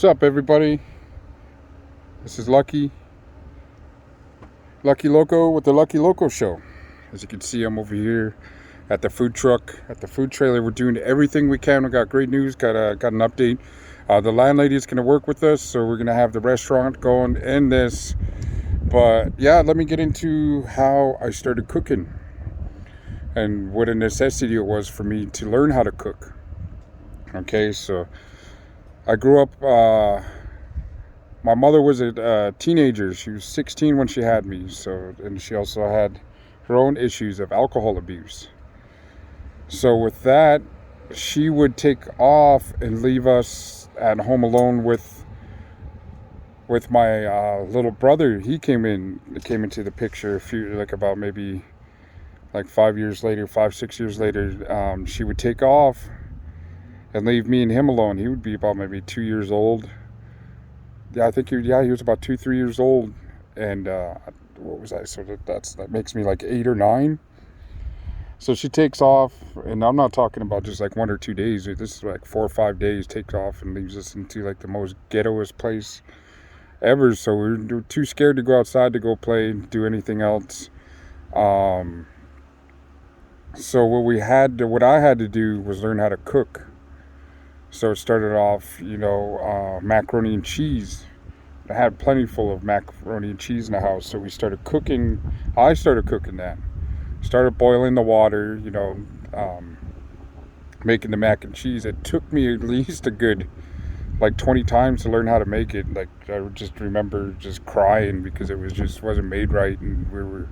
What's up, everybody? This is Lucky Loco with the Lucky Loco Show. As you can see, I'm over here at the food truck, at the food trailer. We're doing everything we can. We got great news. Got an update. The landlady is going to work with us, so we're going to have the restaurant going in this. But yeah, let me get into how I started cooking and what a necessity it was for me to learn how to cook. Okay, so I grew up. My mother was a teenager. She was 16 when she had me. And she also had her own issues of alcohol abuse. So with that, she would take off and leave us at home alone with my little brother. He came into the picture about maybe like 6 years later. She would take off and leave me and him alone. He would be about maybe 2 years old. Yeah, I think he was about 3 years old, and what was I? So that makes me like 8 or 9. So she takes off, and I'm not talking about just like 1 or 2 days. This is like 4 or 5 days. Takes off and leaves us into like the most ghettoest place ever. So we were too scared to go outside to go play, do anything else. So what I had to do was learn how to cook. So it started off, macaroni and cheese. I had plenty full of macaroni and cheese in the house, so we started cooking. I started cooking that. Started boiling the water, making the mac and cheese. It took me at least a good, like 20 times to learn how to make it. Like, I would just remember just crying because wasn't made right, and we were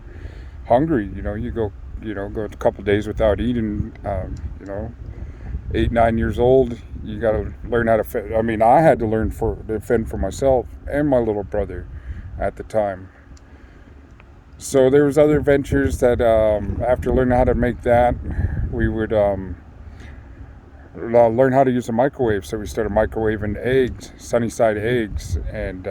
hungry. You go a couple days without eating, 8, 9 years old, you got to learn how to fend. I mean, I had to learn to fend for myself and my little brother at the time. So there was other ventures that after learning how to make that, we would learn how to use a microwave. So we started microwaving eggs, sunny side eggs, and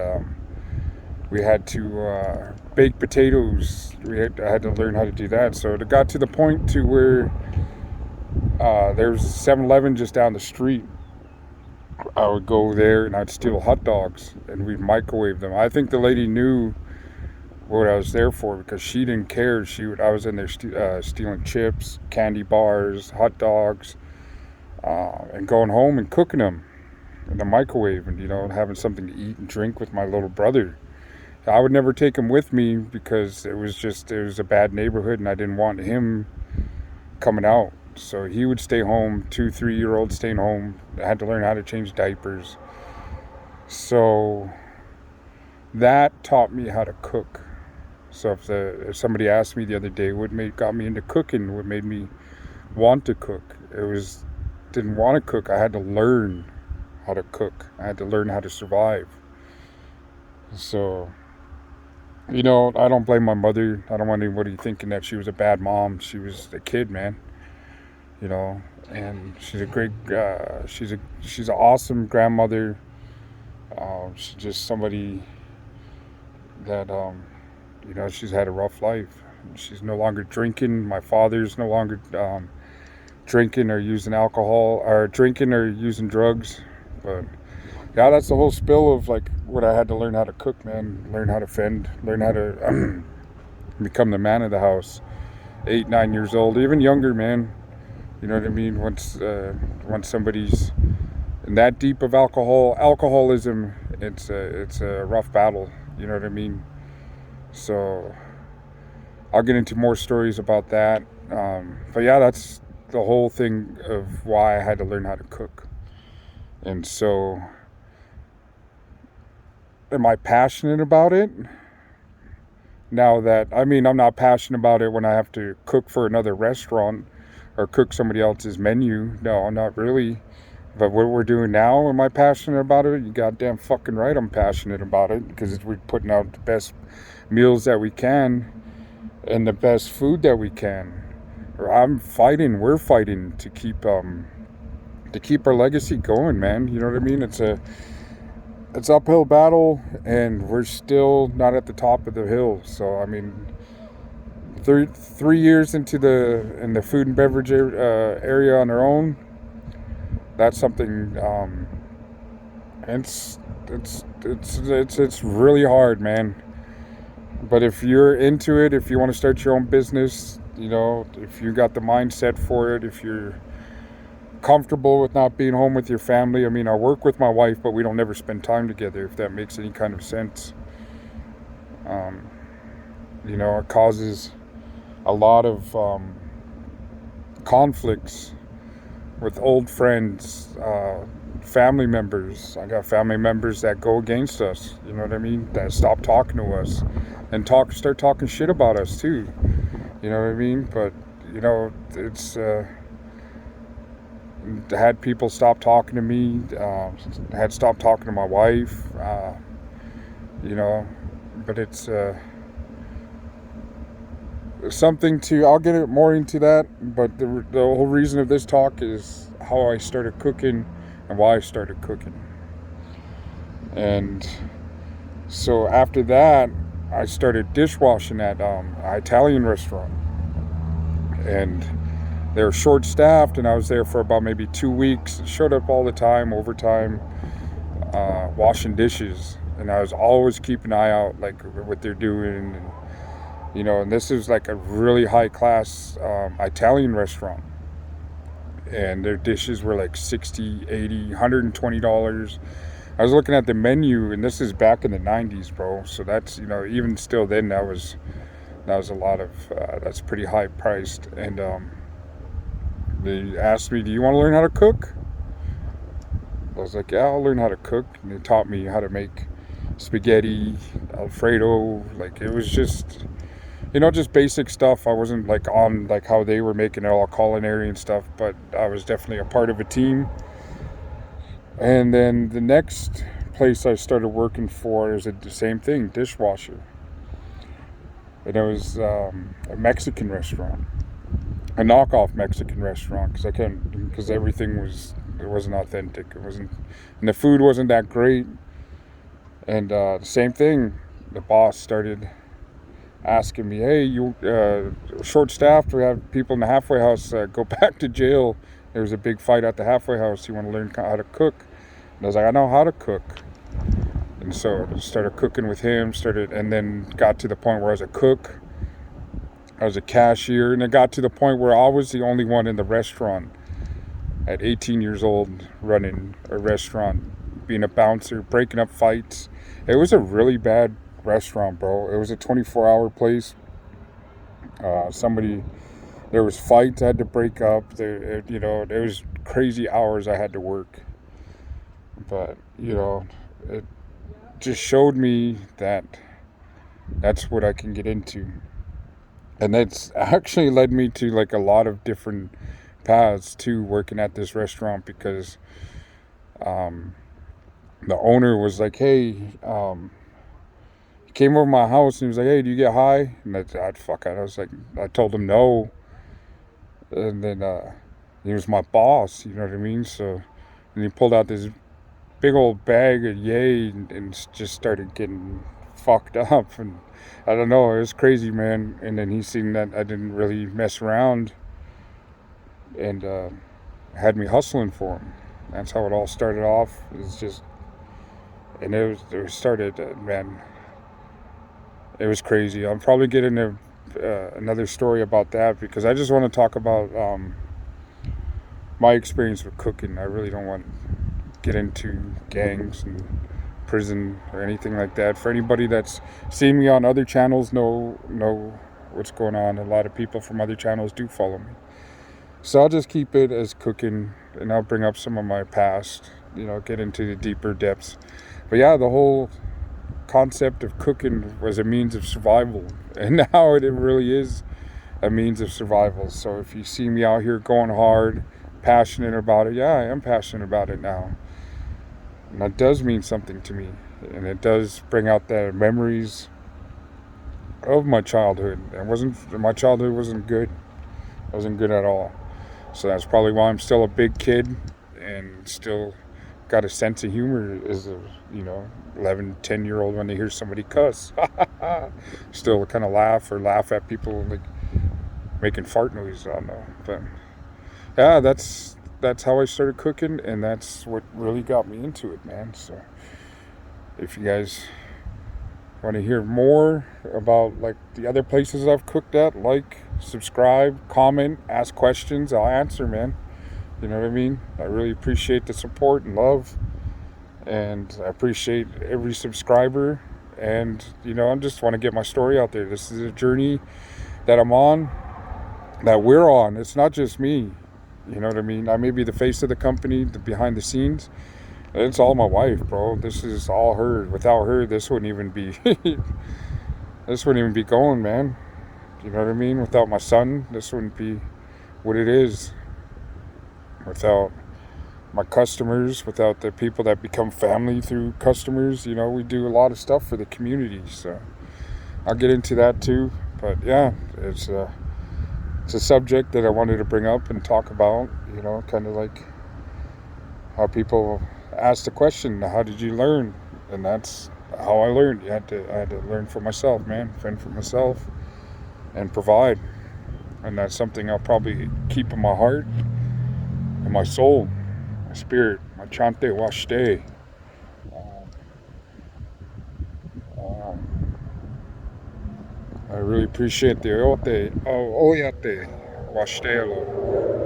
we had to bake potatoes. I had to learn how to do that. So it got to the point to where there's a 7-Eleven just down the street. I would go there and I'd steal hot dogs and we'd microwave them. I think the lady knew what I was there for because she didn't care. I was in there stealing chips, candy bars, hot dogs, and going home and cooking them in the microwave and, having something to eat and drink with my little brother. I would never take him with me because it was a bad neighborhood and I didn't want him coming out. So he would stay home, 2, 3-year-old staying home. I had to learn how to change diapers. So that taught me how to cook. So if somebody asked me the other day what got me into cooking, what made me want to cook, didn't want to cook. I had to learn how to cook. I had to learn how to survive. So, I don't blame my mother. I don't want anybody thinking that she was a bad mom. She was a kid, man. And she's a great, she's an awesome grandmother. She's just somebody that, she's had a rough life. She's no longer drinking. My father's no longer drinking or using alcohol, or drinking or using drugs. But yeah, that's the whole spill of like what I had to learn how to cook, man. Learn how to fend. Learn how to become the man of the house. 8, 9 years old, even younger, man. You know what I mean? Once somebody's in that deep of alcoholism, it's a rough battle. You know what I mean? So I'll get into more stories about that. But yeah, that's the whole thing of why I had to learn how to cook. And so, am I passionate about it? Now that, I'm not passionate about it when I have to cook for another restaurant or cook somebody else's menu. No, not really. But what we're doing now, am I passionate about it? You goddamn fucking right I'm passionate about it because we're putting out the best meals that we can and the best food that we can. We're fighting to keep our legacy going, man. You know what I mean? It's uphill battle and we're still not at the top of the hill. So, 3 years in the food and beverage area on our own, that's something It's really hard, man. But if you're into it, if you want to start your own business, if you got the mindset for it, if you're comfortable with not being home with your family. I mean, I work with my wife, but we don't never spend time together, if that makes any kind of sense. Um, it causes a lot of conflicts with old friends, family members. I got family members that go against us, you know what I mean? That stop talking to us and start talking shit about us too. You know what I mean? But, it's had people stop talking to me, had stopped talking to my wife, you know, but it's something I'll get more into that, but the whole reason of this talk is how I started cooking and why I started cooking. And so after that, I started dishwashing at an Italian restaurant. And they were short staffed, and I was there for about maybe 2 weeks. Showed up all the time, overtime, washing dishes. And I was always keeping an eye out, like what they're doing. And this is like a really high class Italian restaurant. And their dishes were like $60, $80, $120. I was looking at the menu, and this is back in the 90s, bro. So that's, even still then, that was a lot of, that's pretty high priced. And they asked me, do you want to learn how to cook? I was like, yeah, I'll learn how to cook. And they taught me how to make spaghetti, Alfredo. Like, it was just, just basic stuff. I wasn't like on like how they were making it all culinary and stuff, but I was definitely a part of a team. And then the next place I started working for is the same thing, dishwasher. And it was a Mexican restaurant, a knockoff Mexican restaurant, because everything wasn't authentic. It wasn't, and the food wasn't that great. And the same thing, the boss started asking me, hey, you short-staffed, we have people in the halfway house, go back to jail. There was a big fight at the halfway house. You want to learn how to cook? And I was like, I know how to cook. And so I started cooking with him, and then got to the point where I was a cook. I was a cashier, and it got to the point where I was the only one in the restaurant at 18 years old, running a restaurant, being a bouncer, breaking up fights. It was a really bad restaurant, bro. It was a 24-hour place. There was fights I had to break up. There was crazy hours I had to work. But, it just showed me that that's what I can get into. And that's actually led me to like a lot of different paths too, working at this restaurant, because the owner was like, hey, he came over my house and he was like, hey, do you get high? And I was like, I told him no. And then he was my boss, you know what I mean? So, and he pulled out this big old bag of yay and just started getting fucked up. And I don't know, it was crazy, man. And then he seen that I didn't really mess around and had me hustling for him. That's how it all started off. Man, it was crazy. I'll probably get into another story about that, because I just want to talk about my experience with cooking. I really don't want to get into gangs and prison or anything like that. For anybody that's seen me on other channels, know what's going on. A lot of people from other channels do follow me. So I'll just keep it as cooking, and I'll bring up some of my past, get into the deeper depths. But yeah, the whole concept of cooking was a means of survival, and now it really is a means of survival. So if you see me out here going hard, passionate about it, yeah, I am passionate about it now. And that does mean something to me, and it does bring out the memories of my childhood. My childhood wasn't good. It wasn't good at all. So that's probably why I'm still a big kid and still got a sense of humor as a 11, 10-year-old when they hear somebody cuss. Still kind of laugh at people like making fart noises. I don't know. But yeah, that's that's how I started cooking, and that's what really got me into it, man. So if you guys want to hear more about like the other places I've cooked at, like, subscribe, comment, ask questions, I'll answer, man. You know what I mean? I really appreciate the support and love, and I appreciate every subscriber. And I just want to get my story out there. This is a journey that I'm on, that we're on. It's not just me. You know what I mean? I may be the face of the company, the behind the scenes. It's all my wife, bro. This is all her. Without her, this wouldn't even be this wouldn't even be going, man. You know what I mean? Without my son, this wouldn't be what it is. Without my customers, without the people that become family through customers, we do a lot of stuff for the community. So I'll get into that too. But yeah, it's a subject that I wanted to bring up and talk about, kind of like how people ask the question, how did you learn? And that's how I learned. I had to learn for myself, man, fend for myself and provide. And that's something I'll probably keep in my heart and my soul, my spirit, my chante washte. I really appreciate the ote, oyate, washtelo.